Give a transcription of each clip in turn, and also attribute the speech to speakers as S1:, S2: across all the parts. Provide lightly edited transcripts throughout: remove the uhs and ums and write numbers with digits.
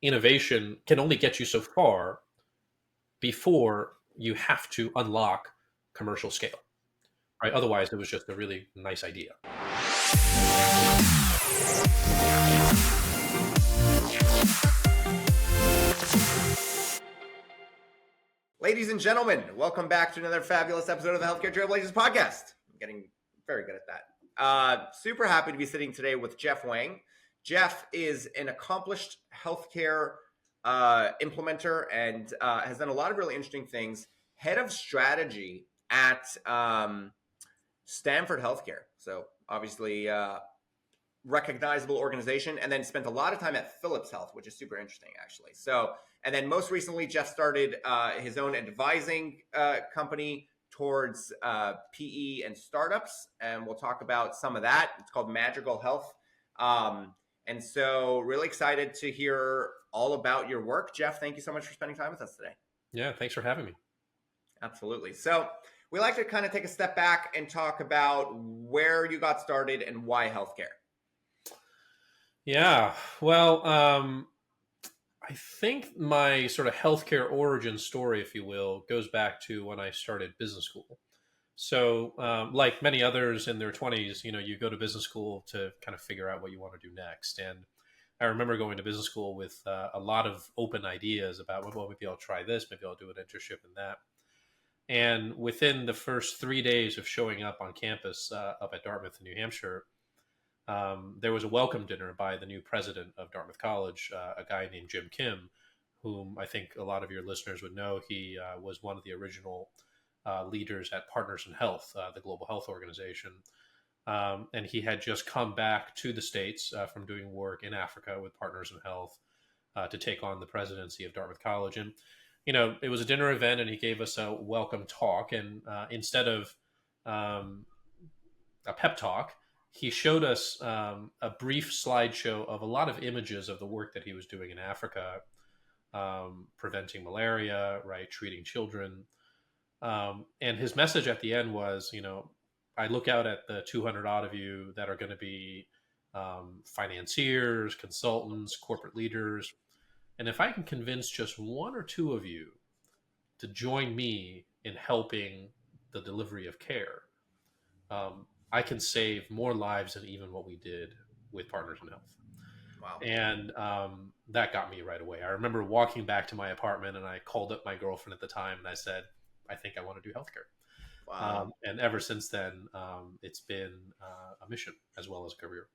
S1: innovation can only get you so far before you have to unlock commercial scale, right? Otherwise, it was just a really nice idea.
S2: Ladies and gentlemen, welcome back to another fabulous episode of the Healthcare Trailblazers podcast. I'm getting very good at that. Super happy to be sitting today with Jeff Wang. Jeff is an accomplished healthcare implementer and has done a lot of really interesting things. Head of strategy at Stanford Healthcare. So obviously recognizable organization, and then spent a lot of time at Philips Health, which is super interesting, actually. So, and then most recently, Jeff started his own advising company towards PE and startups, and we'll talk about some of that. It's called Madrigal Health. And so really excited to hear all about your work. Jeff, thank you so much for spending time with us today.
S1: Yeah, thanks for having me.
S2: Absolutely. So we like to kind of take a step back and talk about where you got started and why healthcare.
S1: Yeah, well, I think my sort of healthcare origin story, if you will, goes back to when I started business school. So, like many others in their 20s, you go to business school to kind of figure out what you want to do next. And I remember going to business school with a lot of open ideas about, well, maybe I'll try this, maybe I'll do an internship in that. And within the first 3 days of showing up on campus up at Dartmouth in New Hampshire, there was a welcome dinner by the new president of Dartmouth College, a guy named Jim Kim, whom I think a lot of your listeners would know. He was one of the original leaders at Partners in Health, the global health organization. And he had just come back to the States from doing work in Africa with Partners in Health to take on the presidency of Dartmouth College. And, it was a dinner event, and he gave us a welcome talk. And instead of a pep talk, he showed us a brief slideshow of a lot of images of the work that he was doing in Africa, preventing malaria, right, treating children. And his message at the end was, I look out at the 200 odd of you that are going to be financiers, consultants, corporate leaders. And if I can convince just one or two of you to join me in helping the delivery of care, I can save more lives than even what we did with Partners in Health.
S2: Wow.
S1: And that got me right away. I remember walking back to my apartment, and I called up my girlfriend at the time, and I said, I think I want to do healthcare.
S2: Wow.
S1: And ever since then, it's been a mission as well as a career.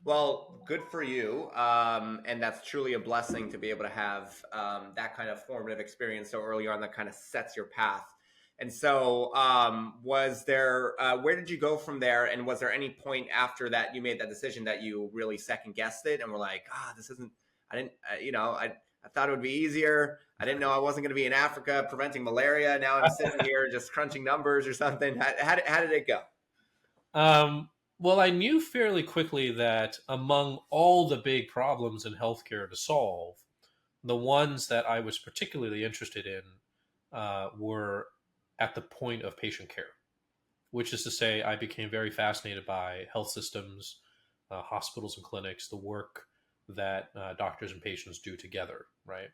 S2: Well, good for you. And that's truly a blessing to be able to have that kind of formative experience so early on that kind of sets your path. And so was there, where did you go from there? And was there any point after that you made that decision that you really second guessed it and were like, this isn't, I didn't, I thought it would be easier. I didn't know I wasn't going to be in Africa preventing malaria. Now I'm sitting here just crunching numbers or something. How did it go?
S1: Well, I knew fairly quickly that among all the big problems in healthcare to solve, the ones that I was particularly interested in were at the point of patient care, which is to say I became very fascinated by health systems, hospitals and clinics, the work that doctors and patients do together, right?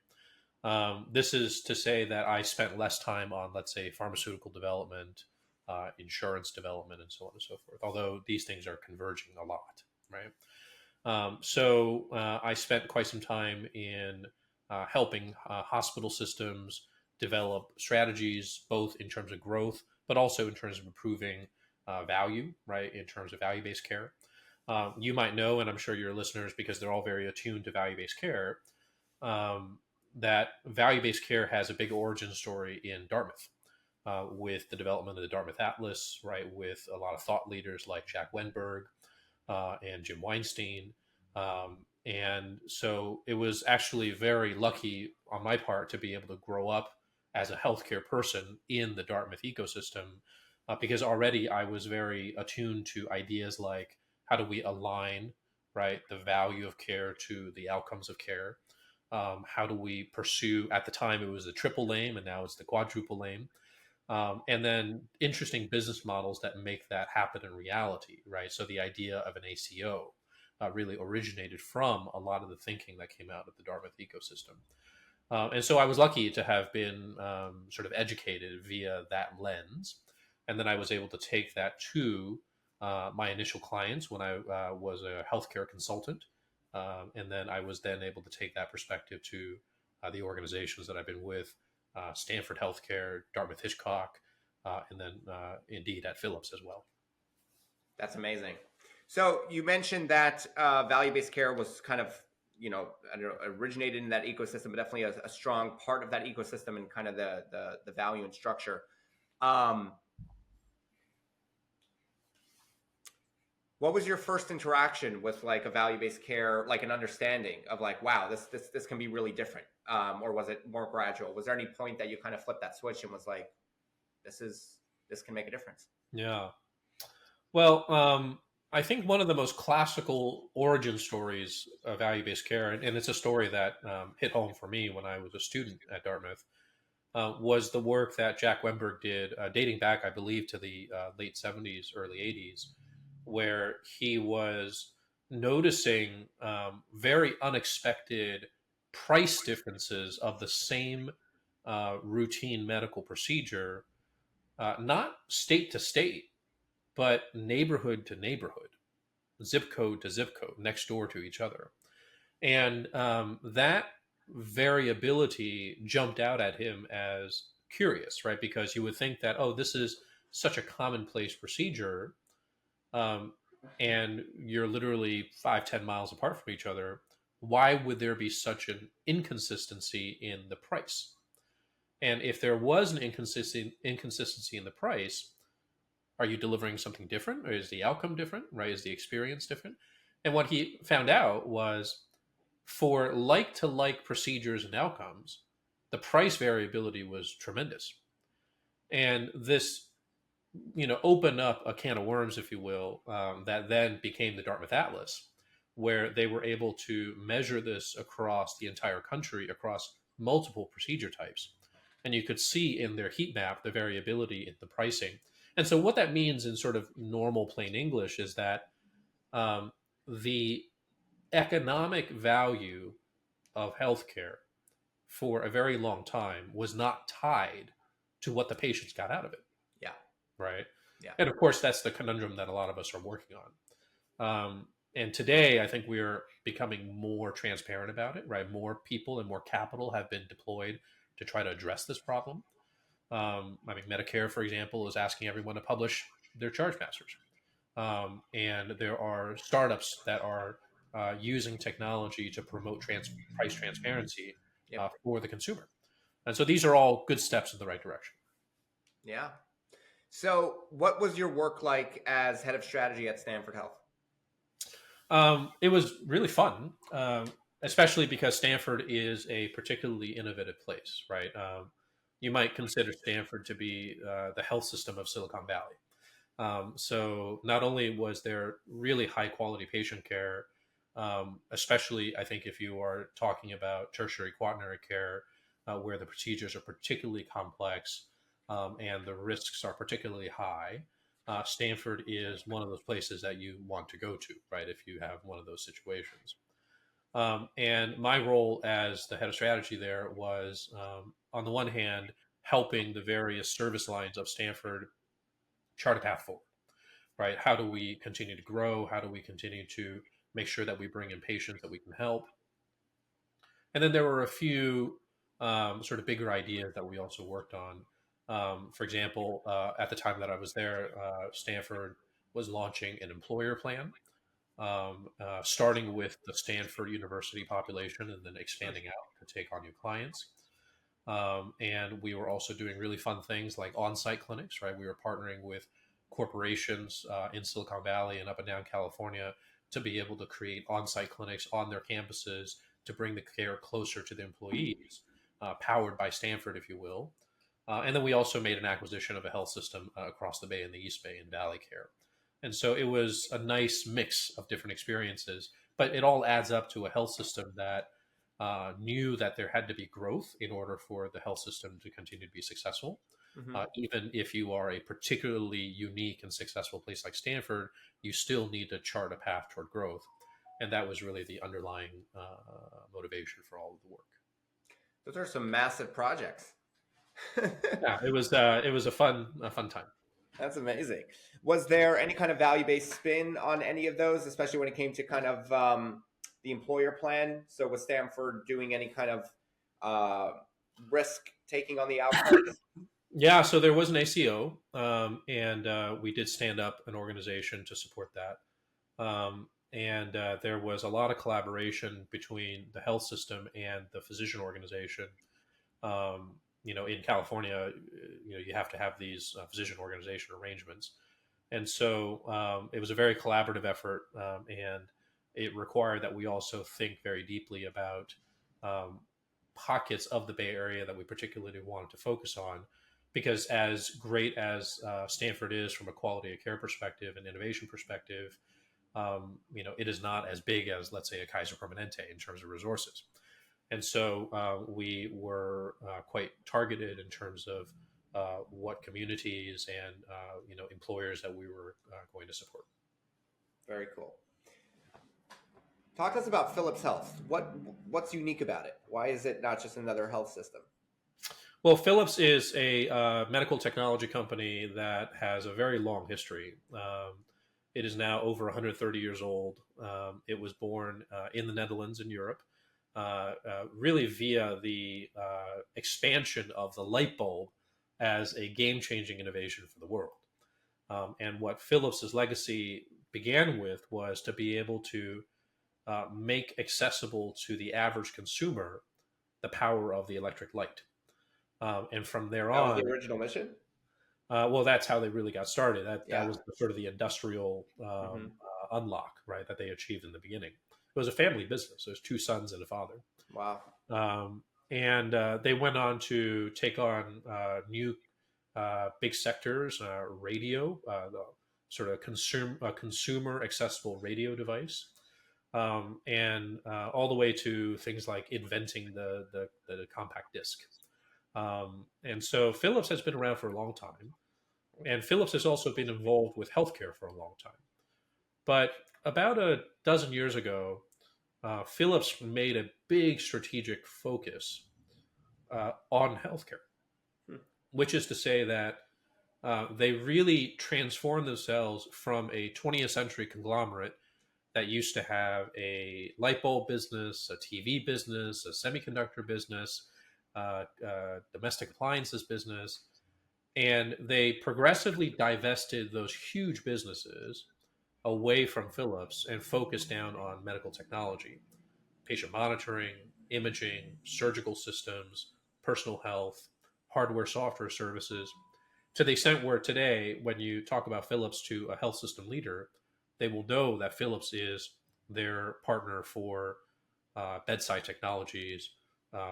S1: This is to say that I spent less time on, let's say, pharmaceutical development, insurance development, and so on and so forth, although these things are converging a lot, right? So I spent quite some time in helping hospital systems develop strategies, both in terms of growth, but also in terms of improving value, right? In terms of value-based care. You might know, and I'm sure your listeners, because they're all very attuned to value-based care, that value-based care has a big origin story in Dartmouth with the development of the Dartmouth Atlas, right? With a lot of thought leaders like Jack Wenberg and Jim Weinstein. And so it was actually very lucky on my part to be able to grow up as a healthcare person in the Dartmouth ecosystem, because already I was very attuned to ideas like how do we align, right, the value of care to the outcomes of care? How do we pursue, at the time it was the triple aim and now it's the quadruple aim. And then interesting business models that make that happen in reality, right? So the idea of an ACO, really originated from a lot of the thinking that came out of the Dartmouth ecosystem. And so I was lucky to have been sort of educated via that lens. And then I was able to take that to my initial clients when I was a healthcare consultant. And then I was then able to take that perspective to the organizations that I've been with, Stanford Healthcare, Dartmouth Hitchcock, and then indeed at Philips as well.
S2: That's amazing. So you mentioned that value-based care was kind of, I don't know, originated in that ecosystem, but definitely a strong part of that ecosystem and kind of the value and structure. Um, what was your first interaction with like a value-based care, like an understanding of like, wow, this can be really different, or was it more gradual? Was there any point that you kind of flipped that switch and was like, this can make a difference?
S1: Yeah. Well, I think one of the most classical origin stories of value based care, and it's a story that hit home for me when I was a student at Dartmouth, was the work that Jack Wemberg did, dating back, I believe, to the late 70s, early 80s, where he was noticing very unexpected price differences of the same routine medical procedure, not state to state, but neighborhood to neighborhood, zip code to zip code, next door to each other. And that variability jumped out at him as curious, right? Because you would think that, oh, this is such a commonplace procedure, um, and you're literally 5, 10 miles apart from each other. Why would there be such an inconsistency in the price? And if there was an inconsistency in the price, are you delivering something different, or is the outcome different, right? Is the experience different? And what he found out was, for like to like procedures and outcomes, the price variability was tremendous. And this, opened up a can of worms, if you will, that then became the Dartmouth Atlas, where they were able to measure this across the entire country, across multiple procedure types. And you could see in their heat map the variability in the pricing. And so, what that means in sort of normal plain English is that um, the economic value of healthcare for a very long time was not tied to what the patients got out of it,
S2: Yeah.
S1: right?
S2: Yeah.
S1: And of course, that's the conundrum that a lot of us are working on. And today, I think we're becoming more transparent about it, right? More people and more capital have been deployed to try to address this problem. I mean, Medicare, for example, is asking everyone to publish their charge masters. And there are startups that are using technology to promote price transparency
S2: Yep.
S1: for the consumer. And so these are all good steps in the right direction.
S2: Yeah. So, what was your work like as head of strategy at Stanford Health?
S1: It was really fun, especially because Stanford is a particularly innovative place, right? You might consider Stanford to be the health system of Silicon Valley. So not only was there really high quality patient care, especially I think if you are talking about tertiary quaternary care, where the procedures are particularly complex and the risks are particularly high, Stanford is one of those places that you want to go to, right? If you have one of those situations. And my role as the head of strategy there was, on the one hand, helping the various service lines of Stanford chart a path forward, right? How do we continue to grow? How do we continue to make sure that we bring in patients that we can help? And then there were a few sort of bigger ideas that we also worked on. For example, at the time that I was there, Stanford was launching an employer plan, starting with the Stanford University population and then expanding out to take on new clients. And we were also doing really fun things like on-site clinics, right? We were partnering with corporations in Silicon Valley and up and down California to be able to create on-site clinics on their campuses to bring the care closer to the employees, powered by Stanford, if you will. And then we also made an acquisition of a health system across the bay in the East Bay in Valley Care. And so it was a nice mix of different experiences, but it all adds up to a health system that knew that there had to be growth in order for the health system to continue to be successful.
S2: Mm-hmm.
S1: Even if you are a particularly unique and successful place like Stanford, you still need to chart a path toward growth. and that was really the underlying motivation for all of the work.
S2: Those are some massive projects.
S1: Yeah, it was a fun time.
S2: That's amazing. Was there any kind of value based spin on any of those, especially when it came to kind of the employer plan? So was Stanford doing any kind of uh, risk taking on the outcomes?
S1: Yeah, so there was an ACO, and we did stand up an organization to support that. And there was a lot of collaboration between the health system and the physician organization. In California, you have to have these physician organization arrangements, and so it was a very collaborative effort, and it required that we also think very deeply about um, pockets of the Bay Area that we particularly wanted to focus on, because as great as Stanford is from a quality of care perspective and innovation perspective, it is not as big as, let's say, a Kaiser Permanente in terms of resources. And so we were quite targeted in terms of what communities and employers that we were going to support.
S2: Very cool. Talk to us about Philips Health. What's unique about it? Why is it not just another health system?
S1: Well, Philips is a medical technology company that has a very long history. It is now over 130 years old. It was born in the Netherlands in Europe, really via the expansion of the light bulb as a game changing innovation for the world. And what Philips's legacy began with was to be able to make accessible to the average consumer the power of the electric light. And from there
S2: That was the
S1: on,
S2: original mission.
S1: well, that's how they really got started. That
S2: Yeah.
S1: was sort of the industrial
S2: Hmm.
S1: unlock, right, that they achieved in the beginning. It was a family business. There's two sons and a father.
S2: Wow.
S1: And they went on to take on new big sectors, radio, the sort of consumer accessible radio device, and all the way to things like inventing the compact disc. And so Philips has been around for a long time, and Philips has also been involved with healthcare for a long time. But about a dozen years ago, Philips made a big strategic focus on healthcare,
S2: Hmm.
S1: which is to say that they really transformed themselves from a 20th century conglomerate that used to have a light bulb business, a TV business, a semiconductor business, domestic appliances business, and they progressively divested those huge businesses away from Philips and focused down on medical technology, patient monitoring, imaging, surgical systems, personal health, hardware, software services, to the extent where today, when you talk about Philips to a health system leader, they will know that Philips is their partner for bedside technologies,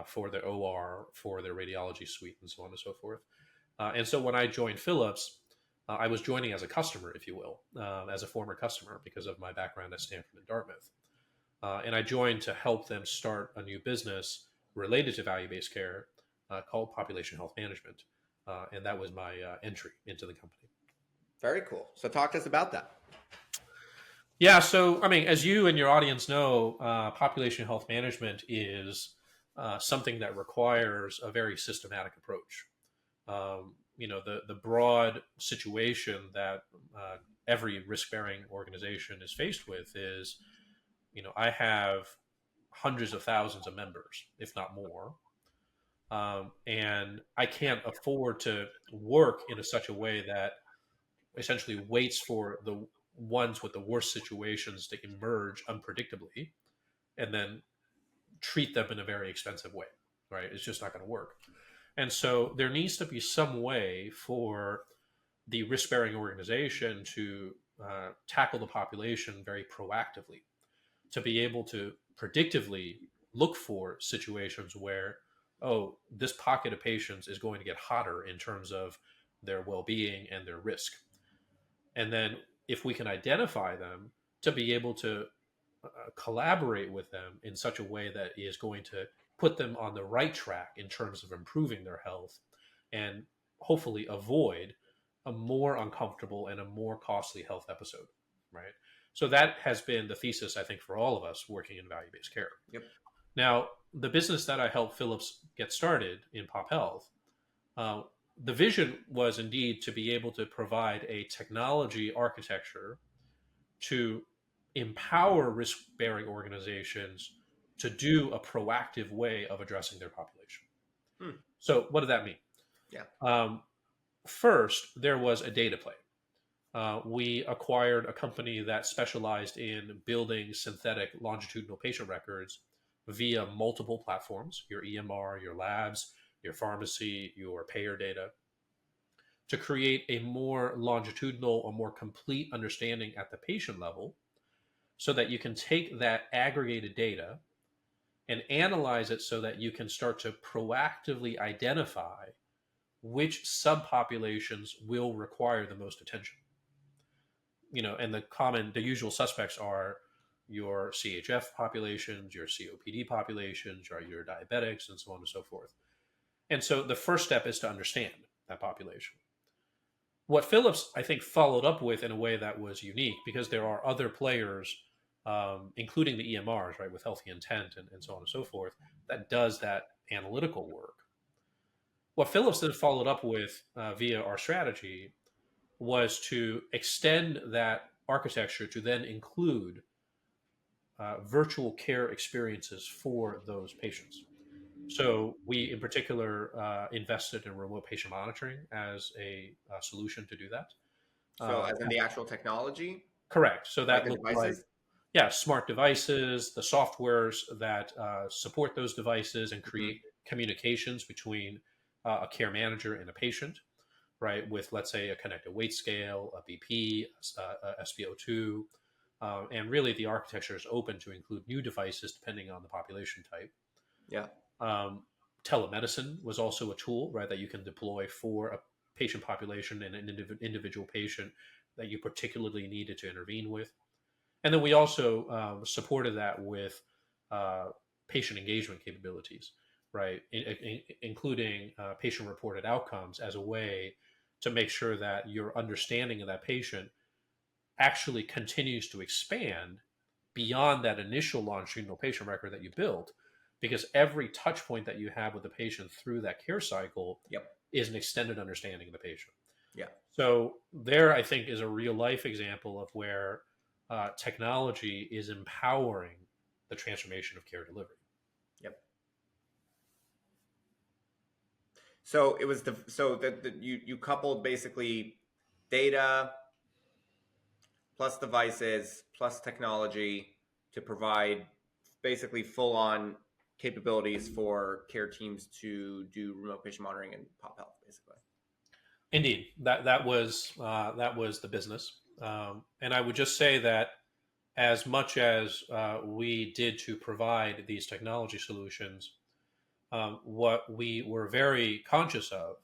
S1: for their OR, for their radiology suite, and so on and so forth. And so when I joined Philips, I was joining as a customer, if you will, as a former customer because of my background at Stanford and Dartmouth. And I joined to help them start a new business related to value based care called Population Health Management. And that was my entry into the company.
S2: Very cool. So talk to us about that.
S1: Yeah, so I mean, as you and your audience know, population health management is something that requires a very systematic approach. The broad situation that every risk bearing organization is faced with is, I have hundreds of thousands of members, if not more. And I can't afford to work in such a way that essentially waits for the ones with the worst situations to emerge unpredictably and then treat them in a very expensive way, right? It's just not going to work. And so there needs to be some way for the risk bearing organization to tackle the population very proactively, to be able to predictively look for situations where, oh, this pocket of patients is going to get hotter in terms of their well being and their risk. And then if we can identify them, to be able to collaborate with them in such a way that is going to put them on the right track in terms of improving their health and hopefully avoid a more uncomfortable and a more costly health episode, right? So that has been the thesis, I think, for all of us working in value-based care.
S2: Yep.
S1: Now, the business that I helped Philips get started in pop health, uh, the vision was indeed to be able to provide a technology architecture to empower risk-bearing organizations to do a proactive way of addressing their population.
S2: Hmm.
S1: So, what did that mean?
S2: Yeah.
S1: Um, First, there was a data play. We acquired a company that specialized in building synthetic longitudinal patient records via multiple platforms, your EMR, your labs, your pharmacy, your payer data, to create a more longitudinal or more complete understanding at the patient level so that you can take that aggregated data and analyze it so that you can start to proactively identify which subpopulations will require the most attention. And the usual suspects are your CHF populations, your COPD populations, your diabetics, and so on and so forth. And so the first step is to understand that population. What Philips, I think, followed up with in a way that was unique because there are other players, including the EMRs, right, with healthy intent and so on and so forth, that does that analytical work. What Philips then followed up with via our strategy was to extend that architecture to then include virtual care experiences for those patients. So we, in particular, invested in remote patient monitoring as a solution to do that.
S2: So, as in the actual technology,
S1: Correct. So
S2: like
S1: that
S2: the
S1: looked like,
S2: devices.
S1: yeah, smart devices, the softwares that support those devices and
S2: Hmm.
S1: create communications between a care manager and a patient, right? With, let's say, a connected weight scale, a BP, a SpO2. And really, the architecture is open to include new devices depending on the population type.
S2: Yeah.
S1: Um, Telemedicine was also a tool, right, that you can deploy for a patient population and an individual patient that you particularly needed to intervene with. And then we also supported that with uh, patient engagement capabilities, right, including patient-reported outcomes as a way to make sure that your understanding of that patient actually continues to expand beyond that initial longitudinal patient record that you built, because every touch point that you have with the patient through that care cycle
S2: Yep.
S1: is an extended understanding of the patient.
S2: Yeah.
S1: So there, I think, is a real life example of where technology is empowering the transformation of care delivery.
S2: Yep. So it was you coupled basically data plus devices plus technology to provide basically full on capabilities for care teams to do remote patient monitoring and pop health, basically.
S1: Indeed, that was the business, and I would just say that as much as we did to provide these technology solutions, what we were very conscious of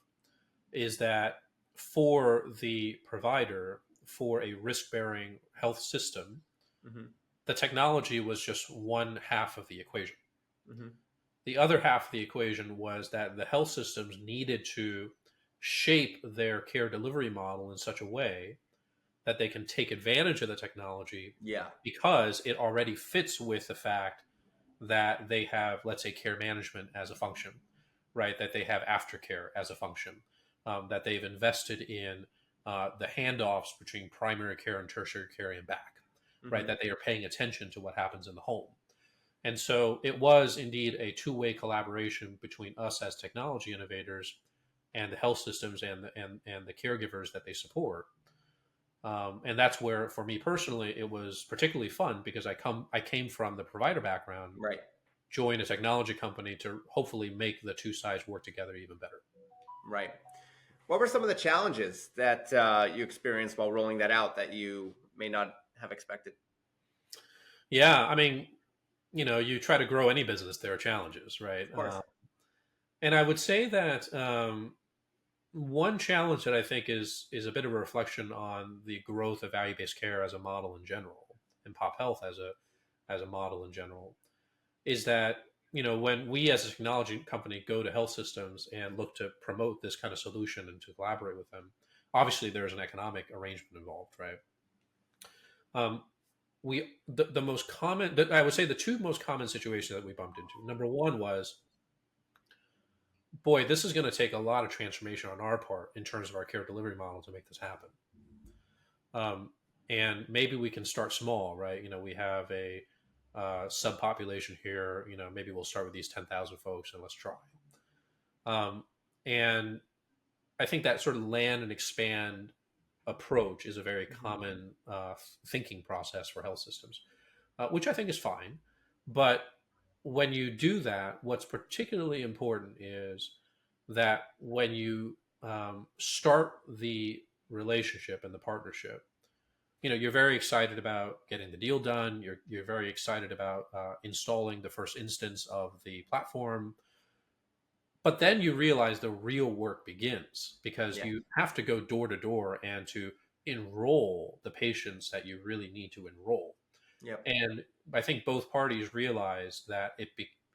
S1: is that for the provider, for a risk bearing health system,
S2: Mm-hmm.
S1: the technology was just one half of the equation.
S2: Mm-hmm.
S1: The other half of the equation was that the health systems needed to shape their care delivery model in such a way that they can take advantage of the technology
S2: Yeah.
S1: because it already fits with the fact that they have, let's say, care management as a function, right? That they have aftercare as a function, that they've invested in the handoffs between primary care and tertiary care and back, right?
S2: Mm-hmm.
S1: That they are paying attention to what happens in the home. And so it was indeed a two-way collaboration between us as technology innovators and the health systems and the caregivers that they support. And that's where, for me personally, it was particularly fun because I came from the provider background,
S2: Right.
S1: joined a technology company to hopefully make the two sides work together even better.
S2: Right. What were some of the challenges that you experienced while rolling that out that you may not have expected?
S1: Yeah, I mean, you try to grow any business, there are challenges, right?
S2: Of course.
S1: And I would say that one challenge that I think is a bit of a reflection on the growth of value based care as a model in general, and pop health as a model in general, is that when we as a technology company go to health systems and look to promote this kind of solution and to collaborate with them, obviously there's an economic arrangement involved, right? Um, the most common, I would say the two most common situations that we bumped into. Number one was, boy, this is going to take a lot of transformation on our part in terms of our care delivery model to make this happen. Um, and maybe we can start small, right? We have a subpopulation here. Maybe we'll start with these 10,000 folks and let's try. Um, and I think that sort of land and expand approach is a very
S2: Hmm.
S1: common thinking process for health systems, which I think is fine. But when you do that, what's particularly important is that when you start the relationship and the partnership, you're very excited about getting the deal done. You're very excited about installing the first instance of the platform, but then you realize the real work begins because
S2: Yeah.
S1: you have to go door to door and to enroll the patients that you really need to enroll.
S2: Yep.
S1: And I think both parties realize that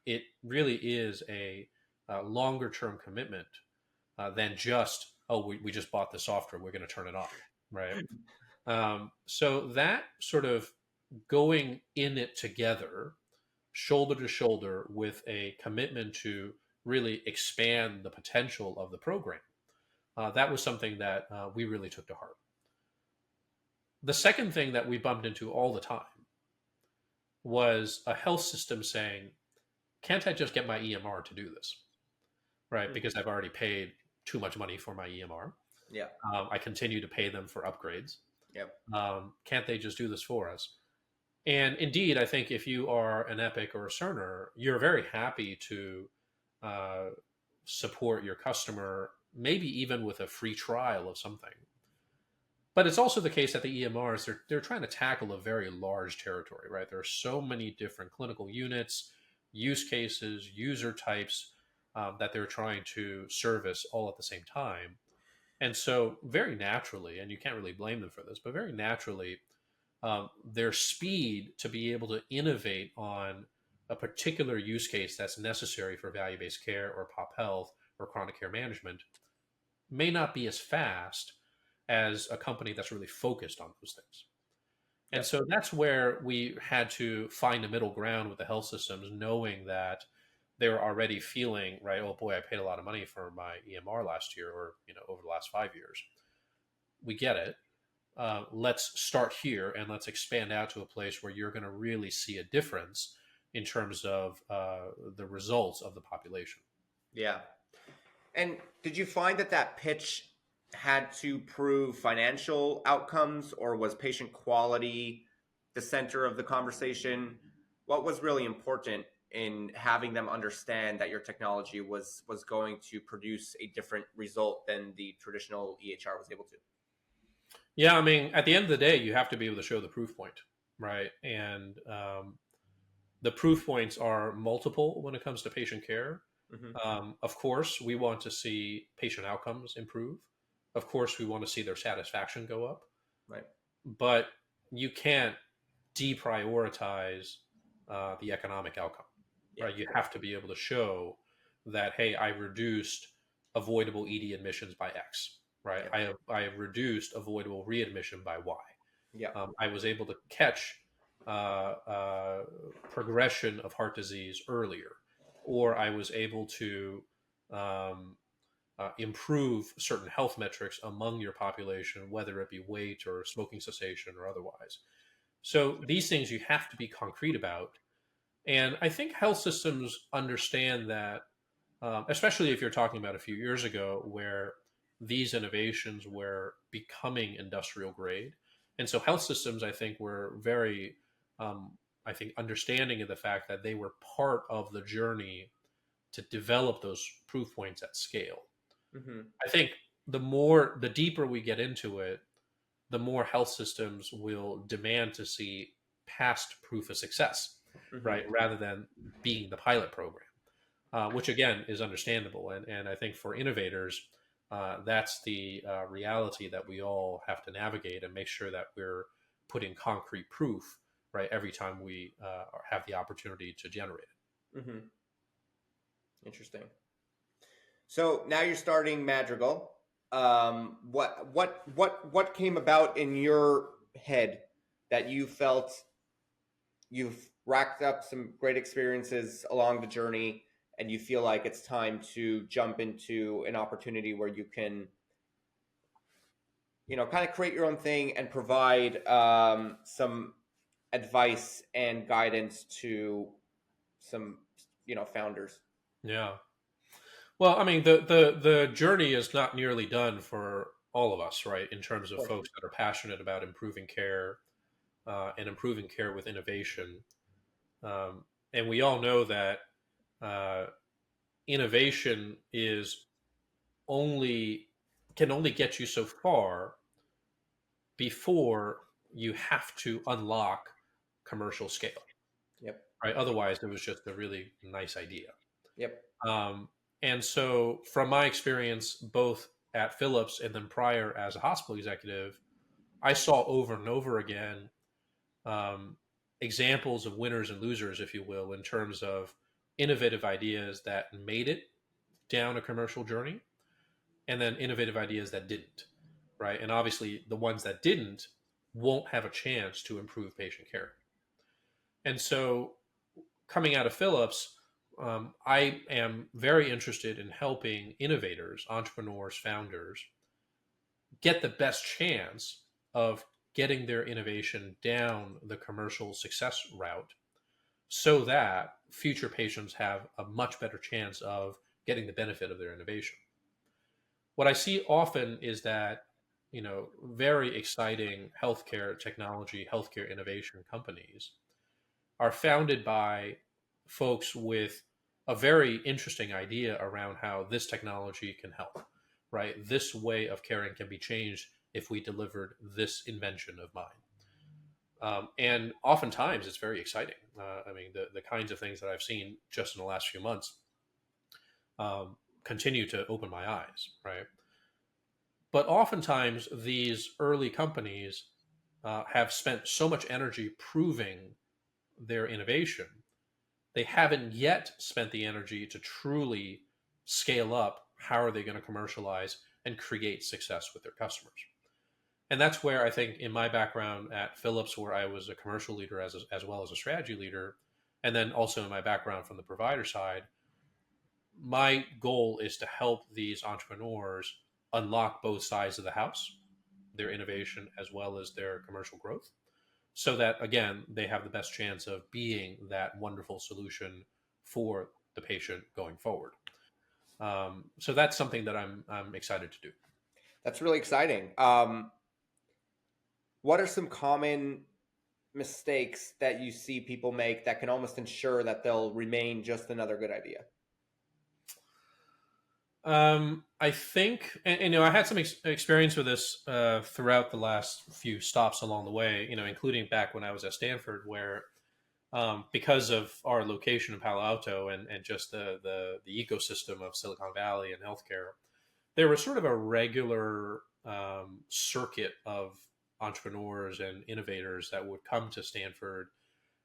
S1: it really is a longer term commitment than just, oh, we just bought the software, we're going to turn it on, right? So that sort of going in it together, shoulder to shoulder, with a commitment to really expand the potential of the program, that was something that we really took to heart. The second thing that we bumped into all the time was a health system saying, can't I just get my EMR to do this? Right?
S2: Mm.
S1: Because I've already paid too much money for my EMR.
S2: Yeah.
S1: I continue to pay them for upgrades.
S2: Yep.
S1: Can't they just do this for us? And indeed, I think if you are an Epic or a Cerner, you're very happy to uh, support your customer, maybe even with a free trial of something. But it's also the case that the EMRs, they're trying to tackle a very large territory, right? There are so many different clinical units, use cases, user types that they're trying to service all at the same time. And so, very naturally, and you can't really blame them for this, but very naturally, their speed to be able to innovate on a particular use case that's necessary for value based care or pop health or chronic care management may not be as fast as a company that's really focused on those things. And
S2: Yep.
S1: so that's where we had to find a middle ground with the health systems, knowing that they were already feeling, right, oh boy, I paid a lot of money for my EMR last year, or over the last 5 years. We get it. Let's start here and let's expand out to a place where you're going to really see a difference in terms of the results of the population.
S2: Yeah. And did you find that that pitch had to prove financial outcomes, or was patient quality the center of the conversation? What was really important in having them understand that your technology was going to produce a different result than the traditional EHR was able to?
S1: Yeah, I mean, at the end of the day, you have to be able to show the proof point, right? And the proof points are multiple when it comes to patient care.
S2: Hmm.
S1: Of course, we want to see patient outcomes improve. Of course, we want to see their satisfaction go up.
S2: Right.
S1: But you can't deprioritize the economic outcome,
S2: Yeah.
S1: right? You have to be able to show that, hey, I reduced avoidable ED admissions by X, right?
S2: Yeah.
S1: I have reduced avoidable readmission by Y.
S2: Yeah.
S1: I was able to catch progression of heart disease earlier, or I was able to um, improve certain health metrics among your population, whether it be weight or smoking cessation or otherwise. So these things you have to be concrete about. And I think health systems understand that, especially if you're talking about a few years ago where these innovations were becoming industrial grade. And so health systems, I think, were very, I think, understanding of the fact that they were part of the journey to develop those proof points at scale.
S2: Hmm.
S1: I think the deeper we get into it, the more health systems will demand to see past proof of success,
S2: Hmm.
S1: right, rather than being the pilot program, which again is understandable. And I think for innovators, that's the reality that we all have to navigate and make sure that we're putting concrete proof, right, every time we have the opportunity to generate it.
S2: Hmm. Interesting. So now you're starting Madrigal. What came about in your head that you felt? you've racked up some great experiences along the journey, and you feel like it's time to jump into an opportunity where you can, kind of create your own thing and provide some advice and guidance to some, founders.
S1: Yeah. Well, I mean, the journey is not nearly done for all of us, right? In terms
S2: Of
S1: of
S2: course.
S1: folks that are passionate about improving care and improving care with innovation. Um, and we all know that uh, innovation is only can only get you so far before you have to unlock commercial scale,
S2: Yep.
S1: right? Otherwise, it was just a really nice idea.
S2: Yep.
S1: Um, and so, from my experience, both at Philips and then prior as a hospital executive, I saw over and over again um, examples of winners and losers, if you will, in terms of innovative ideas that made it down a commercial journey, and then innovative ideas that didn't, right? And obviously, the ones that didn't won't have a chance to improve patient care. And so, coming out of Philips, I am very interested in helping innovators, entrepreneurs, founders get the best chance of getting their innovation down the commercial success route so that future patients have a much better chance of getting the benefit of their innovation. What I see often is that, very exciting healthcare technology, healthcare innovation companies are founded by folks with a very interesting idea around how this technology can help, right? This way of caring can be changed if we delivered this invention of mine. And oftentimes it's very exciting. I mean, the kinds of things that I've seen just in the last few months um, continue to open my eyes, right? But oftentimes these early companies have spent so much energy proving their innovation they haven't yet spent the energy to truly scale up how are they going to commercialize and create success with their customers. And that's where I think in my background at Philips, where I was a commercial leader as well as a strategy leader, and then also in my background from the provider side, my goal is to help these entrepreneurs unlock both sides of the house, their innovation as well as their commercial growth, so that again they have the best chance of being that wonderful solution for the patient going forward. So that's something that I'm excited to do.
S2: That's really exciting. What are some common mistakes that you see people make that can almost ensure that they'll remain just another good idea?
S1: I think, and I had some experience with this throughout the last few stops along the way. Including back when I was at Stanford, where because of our location in Palo Alto and just the ecosystem of Silicon Valley and healthcare, there was sort of a regular circuit of entrepreneurs and innovators that would come to Stanford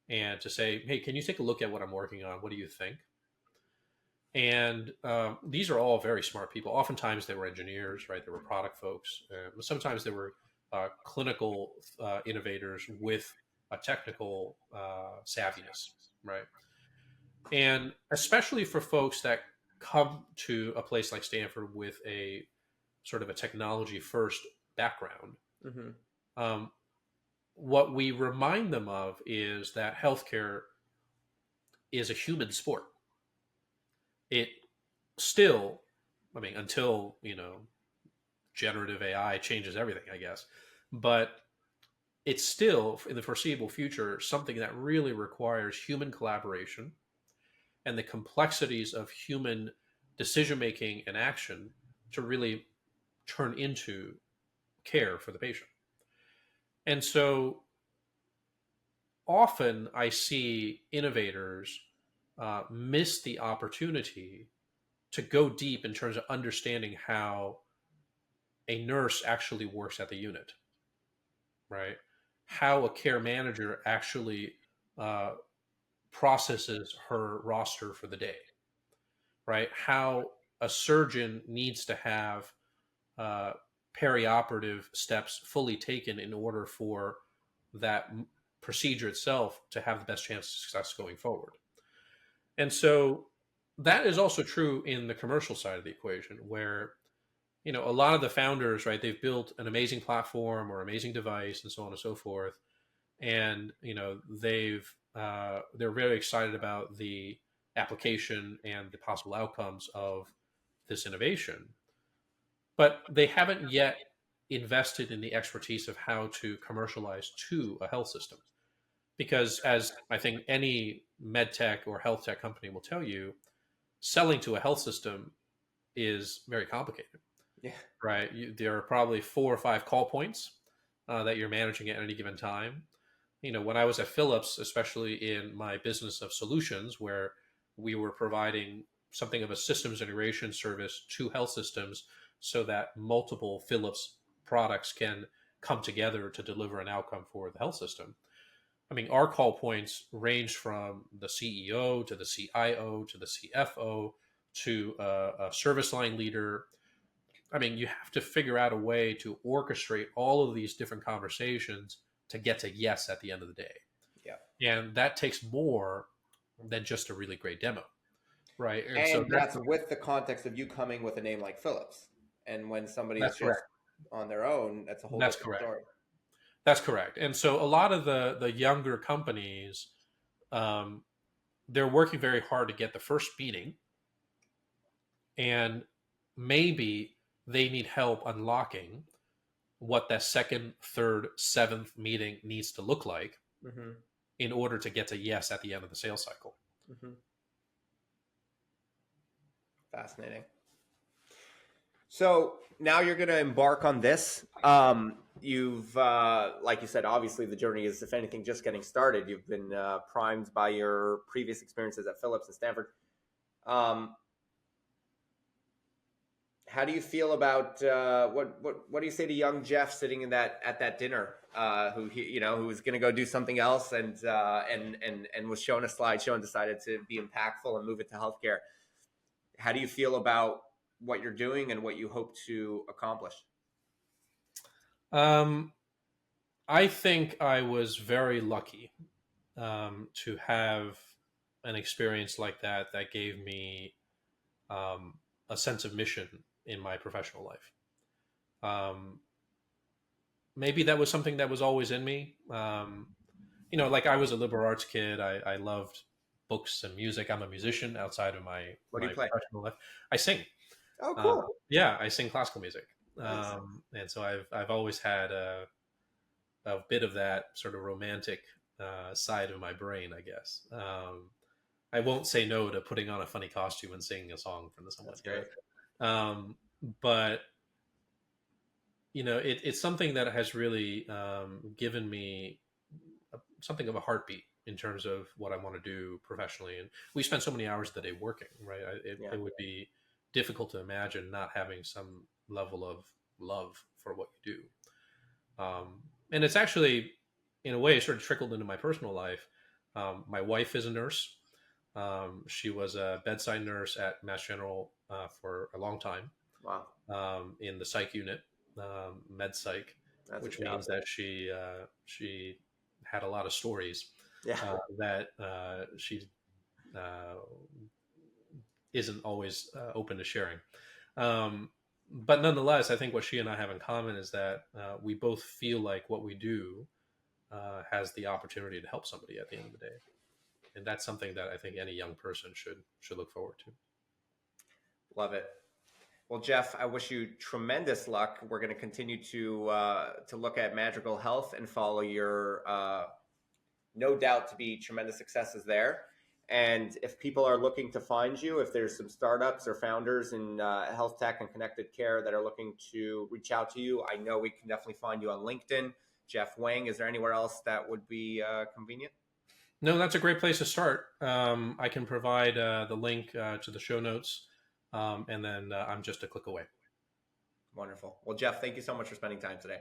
S1: and to say, "Hey, can you take a look at what I'm working on? What do you think?" And these are all very smart people. Oftentimes, they were engineers, right? They were product folks. Sometimes they were clinical innovators with a technical savviness, right? And especially for folks that come to a place like Stanford with a sort of a technology first background,
S2: Mm-hmm.
S1: um, what we remind them of is that healthcare is a human sport. It still, I mean, until, generative AI changes everything, I guess, but it's still in the foreseeable future something that really requires human collaboration and the complexities of human decision making and action to really turn into care for the patient. And so often I see innovators miss the opportunity to go deep in terms of understanding how a nurse actually works at the unit, right? How a care manager actually uh, processes her roster for the day, right? How a surgeon needs to have uh, perioperative steps fully taken in order for that procedure itself to have the best chance of success going forward. And so that is also true in the commercial side of the equation, where a lot of the founders, right, they've built an amazing platform or amazing device and so on and so forth, and they're very excited about the application and the possible outcomes of this innovation, but they haven't yet invested in the expertise of how to commercialize to a health system. Because as I think any med tech or health tech company will tell you, selling to a health system is very complicated,
S2: Yeah.
S1: right? There are probably 4 or 5 call points that you're managing at any given time. When I was at Philips, especially in my business of solutions, where we were providing something of a systems integration service to health systems so that multiple Philips products can come together to deliver an outcome for the health system. I mean, our call points range from the CEO to the CIO to the CFO to a service line leader. I mean, you have to figure out a way to orchestrate all of these different conversations to get to yes at the end of the day.
S2: Yeah.
S1: And that takes more than just a really great demo, right? And so
S2: And that's with the context of you coming with a name like Phillips. And when somebody is
S1: that's
S2: just
S1: correct.
S2: on their own, that's a whole
S1: That's
S2: different
S1: correct.
S2: story.
S1: That's correct. And so a lot of the younger companies, um, they're working very hard to get the first meeting, and maybe they need help unlocking what that second, third, seventh meeting needs to look like
S2: Mm-hmm.
S1: in order to get to yes at the end of the sales cycle.
S2: Mm-hmm. Fascinating. So now you're going to embark on this. You've, like you said, obviously the journey is, if anything, just getting started. You've been primed by your previous experiences at Philips and Stanford. How do you feel about what do you say to young Jeff sitting in at that dinner, who was going to go do something else and was shown a slideshow and decided to be impactful and move it to healthcare? How do you feel about what you're doing and what you hope to accomplish?
S1: Um, I think I was very lucky to have an experience like that gave me a sense of mission in my professional life. Um, Maybe that was something that was always in me. Like I was a liberal arts kid. I loved books and music. I'm a musician outside of my
S2: What do
S1: my
S2: you play?
S1: professional life. I sing.
S2: Oh,
S1: Uh,
S2: cool.
S1: yeah, I sing classical music,
S2: Nice.
S1: and so I've always had a bit of that sort of romantic side of my brain, I guess. I won't say no to putting on a funny costume and singing a song from someone.
S2: That's great.
S1: But it's something that has really given me something of a heartbeat in terms of what I want to do professionally. And we spend so many hours of the day working, right?
S2: Yeah.
S1: It would be difficult to imagine not having some level of love for what you do. And it's actually, in a way, sort of trickled into my personal life. My wife is a nurse. She was a bedside nurse at Mass General for a long time,
S2: Wow.
S1: in the psych unit, med psych,
S2: That's a
S1: which
S2: job.
S1: means that she had a lot of stories
S2: Yeah.
S1: that she uh, isn't always open to sharing. But nonetheless, I think what she and I have in common is that we both feel like what we do has the opportunity to help somebody at the end of the day, and that's something that I think any young person should look forward to.
S2: Love it. Well, Jeff, I wish you tremendous luck. We're going to continue to look at Madrigal Health and follow your no doubt to be tremendous successes there. And if people are looking to find you, if there's some startups or founders in health tech and connected care that are looking to reach out to you, I know we can definitely find you on LinkedIn. Jeff Wang, is there anywhere else that would be convenient?
S1: No, that's a great place to start. I can provide the link to the show notes, and then I'm just a click away.
S2: Wonderful. Well, Jeff, thank you so much for spending time today.